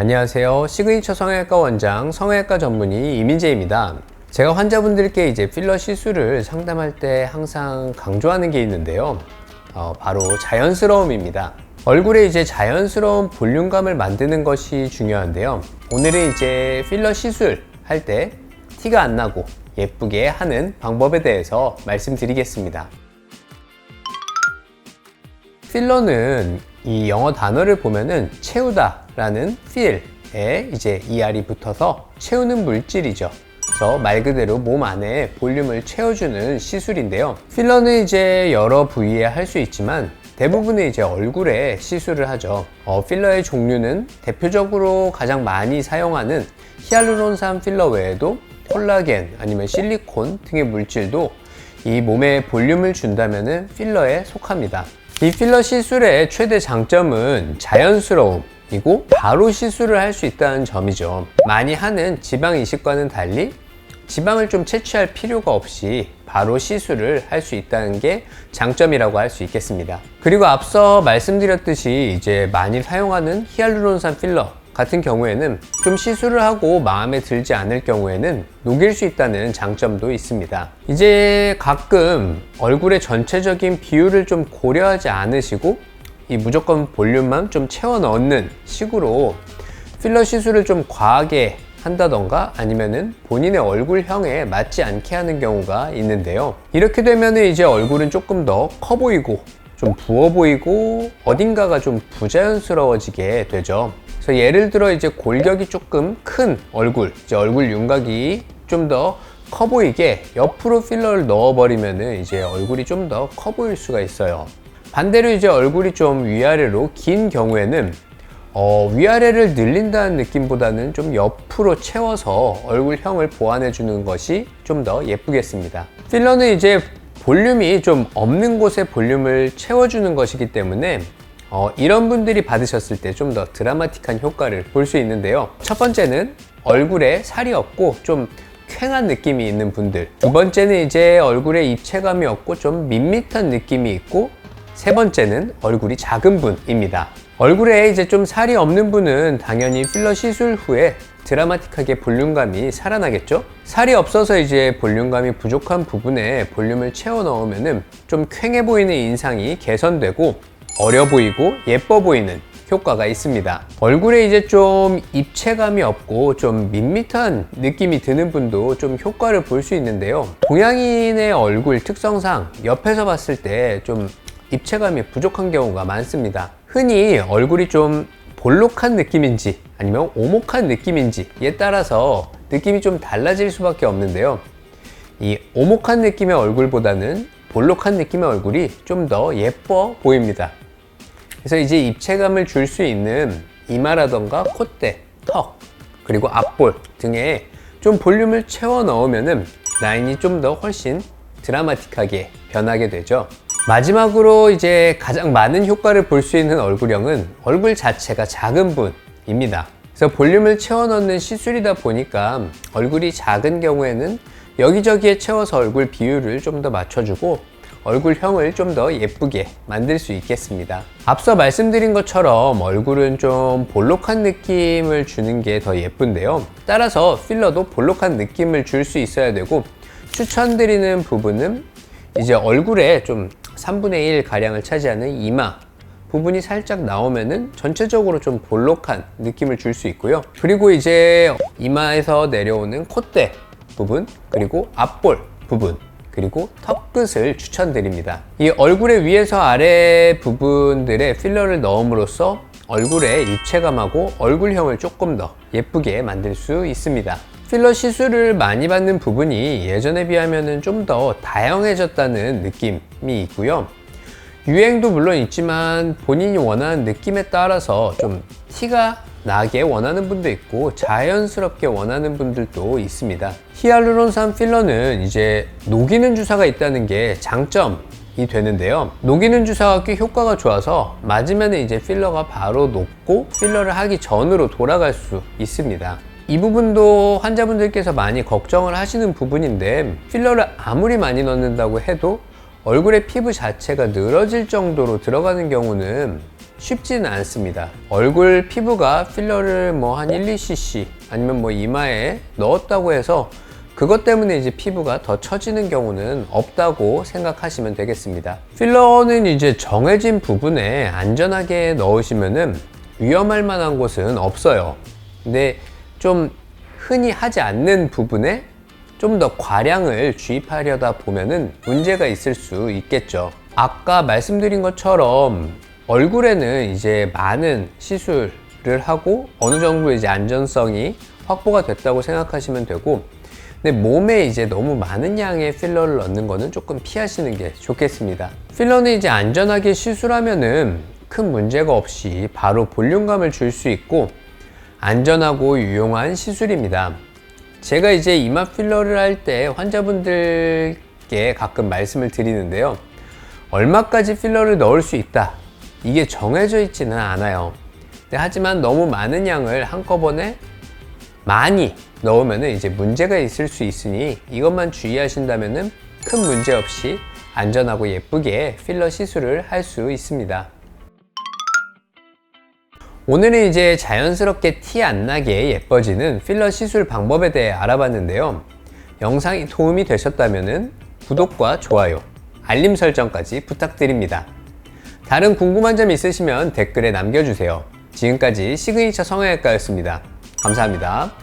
안녕하세요. 시그니처 성형외과 원장, 성형외과 전문의 이민재입니다. 제가 환자분들께 이제 필러 시술을 상담할 때 항상 강조하는 게 있는데요. 바로 자연스러움입니다. 얼굴에 이제 자연스러운 볼륨감을 만드는 것이 중요한데요. 오늘은 이제 필러 시술 할 때 티가 안 나고 예쁘게 하는 방법에 대해서 말씀드리겠습니다. 필러는 이 영어 단어를 보면은 채우다 라는 feel에 이제 ER이 붙어서 채우는 물질이죠. 그래서 말 그대로 몸 안에 볼륨을 채워주는 시술인데요. 필러는 이제 여러 부위에 할 수 있지만 대부분은 이제 얼굴에 시술을 하죠. 필러의 종류는 대표적으로 가장 많이 사용하는 히알루론산 필러 외에도 콜라겐 아니면 실리콘 등의 물질도 이 몸에 볼륨을 준다면은 필러에 속합니다. 이 필러 시술의 최대 장점은 자연스러움이고 바로 시술을 할 수 있다는 점이죠. 많이 하는 지방 이식과는 달리 지방을 좀 채취할 필요가 없이 바로 시술을 할 수 있다는 게 장점이라고 할 수 있겠습니다. 그리고 앞서 말씀드렸듯이 이제 많이 사용하는 히알루론산 필러 같은 경우에는 좀 시술을 하고 마음에 들지 않을 경우에는 녹일 수 있다는 장점도 있습니다. 이제 가끔 얼굴의 전체적인 비율을 좀 고려하지 않으시고 이 무조건 볼륨만 좀 채워 넣는 식으로 필러 시술을 좀 과하게 한다던가 아니면은 본인의 얼굴형에 맞지 않게 하는 경우가 있는데요. 이렇게 되면은 이제 얼굴은 조금 더 커 보이고 좀 부어 보이고 어딘가가 좀 부자연스러워지게 되죠. 그래서 예를 들어 이제 골격이 조금 큰 얼굴, 이제 얼굴 윤곽이 좀 더 커 보이게 옆으로 필러를 넣어버리면은 이제 얼굴이 좀 더 커 보일 수가 있어요. 반대로 이제 얼굴이 좀 위아래로 긴 경우에는 위아래를 늘린다는 느낌보다는 좀 옆으로 채워서 얼굴형을 보완해 주는 것이 좀 더 예쁘겠습니다. 필러는 이제 볼륨이 좀 없는 곳에 볼륨을 채워주는 것이기 때문에 이런 분들이 받으셨을 때 좀 더 드라마틱한 효과를 볼 수 있는데요. 첫 번째는 얼굴에 살이 없고 좀 퀭한 느낌이 있는 분들, 두 번째는 이제 얼굴에 입체감이 없고 좀 밋밋한 느낌이 있고, 세 번째는 얼굴이 작은 분입니다. 얼굴에 이제 좀 살이 없는 분은 당연히 필러 시술 후에 드라마틱하게 볼륨감이 살아나겠죠? 살이 없어서 이제 볼륨감이 부족한 부분에 볼륨을 채워 넣으면은 좀 퀭해 보이는 인상이 개선되고 어려 보이고 예뻐 보이는 효과가 있습니다. 얼굴에 이제 좀 입체감이 없고 좀 밋밋한 느낌이 드는 분도 좀 효과를 볼 수 있는데요. 동양인의 얼굴 특성상 옆에서 봤을 때 좀 입체감이 부족한 경우가 많습니다. 흔히 얼굴이 좀 볼록한 느낌인지 아니면 오목한 느낌인지에 따라서 느낌이 좀 달라질 수밖에 없는데요. 이 오목한 느낌의 얼굴보다는 볼록한 느낌의 얼굴이 좀 더 예뻐 보입니다. 그래서 이제 입체감을 줄 수 있는 이마라던가 콧대, 턱, 그리고 앞볼 등에 좀 볼륨을 채워 넣으면은 라인이 좀 더 훨씬 드라마틱하게 변하게 되죠. 마지막으로 이제 가장 많은 효과를 볼 수 있는 얼굴형은 얼굴 자체가 작은 분입니다. 그래서 볼륨을 채워 넣는 시술이다 보니까 얼굴이 작은 경우에는 여기저기에 채워서 얼굴 비율을 좀 더 맞춰주고 얼굴형을 좀 더 예쁘게 만들 수 있겠습니다. 앞서 말씀드린 것처럼 얼굴은 좀 볼록한 느낌을 주는 게 더 예쁜데요. 따라서 필러도 볼록한 느낌을 줄 수 있어야 되고, 추천드리는 부분은 이제 얼굴에 좀 3분의 1 가량을 차지하는 이마 부분이 살짝 나오면은 전체적으로 좀 볼록한 느낌을 줄 수 있고요. 그리고 이제 이마에서 내려오는 콧대 부분, 그리고 앞볼 부분, 그리고 턱끝을 추천드립니다. 이 얼굴의 위에서 아래 부분들에 필러를 넣음으로써 얼굴의 입체감하고 얼굴형을 조금 더 예쁘게 만들 수 있습니다. 필러 시술을 많이 받는 부분이 예전에 비하면 좀 더 다양해졌다는 느낌이 있고요. 유행도 물론 있지만 본인이 원하는 느낌에 따라서 좀 티가 나게 원하는 분도 있고 자연스럽게 원하는 분들도 있습니다. 히알루론산 필러는 이제 녹이는 주사가 있다는 게 장점이 되는데요. 녹이는 주사가 꽤 효과가 좋아서 맞으면 이제 필러가 바로 녹고 필러를 하기 전으로 돌아갈 수 있습니다. 이 부분도 환자분들께서 많이 걱정을 하시는 부분인데, 필러를 아무리 많이 넣는다고 해도 얼굴의 피부 자체가 늘어질 정도로 들어가는 경우는 쉽지는 않습니다. 얼굴 피부가 필러를 뭐 한 1, 2cc 아니면 뭐 이마에 넣었다고 해서 그것 때문에 이제 피부가 더 처지는 경우는 없다고 생각하시면 되겠습니다. 필러는 이제 정해진 부분에 안전하게 넣으시면은 위험할 만한 곳은 없어요. 근데 좀 흔히 하지 않는 부분에 좀 더 과량을 주입하려다 보면은 문제가 있을 수 있겠죠. 아까 말씀드린 것처럼 얼굴에는 이제 많은 시술을 하고 어느 정도 이제 안전성이 확보가 됐다고 생각하시면 되고, 근데 몸에 이제 너무 많은 양의 필러를 넣는 거는 조금 피하시는 게 좋겠습니다. 필러는 이제 안전하게 시술하면은 큰 문제가 없이 바로 볼륨감을 줄 수 있고 안전하고 유용한 시술입니다. 제가 이제 이마 필러를 할 때 환자분들께 가끔 말씀을 드리는데요. 얼마까지 필러를 넣을 수 있다. 이게 정해져 있지는 않아요. 하지만 너무 많은 양을 한꺼번에 많이 넣으면 이제 문제가 있을 수 있으니 이것만 주의하신다면 큰 문제 없이 안전하고 예쁘게 필러 시술을 할 수 있습니다. 오늘은 이제 자연스럽게 티 안 나게 예뻐지는 필러 시술 방법에 대해 알아봤는데요. 영상이 도움이 되셨다면 구독과 좋아요, 알림 설정까지 부탁드립니다. 다른 궁금한 점 있으시면 댓글에 남겨주세요. 지금까지 시그니처 성형외과였습니다. 감사합니다.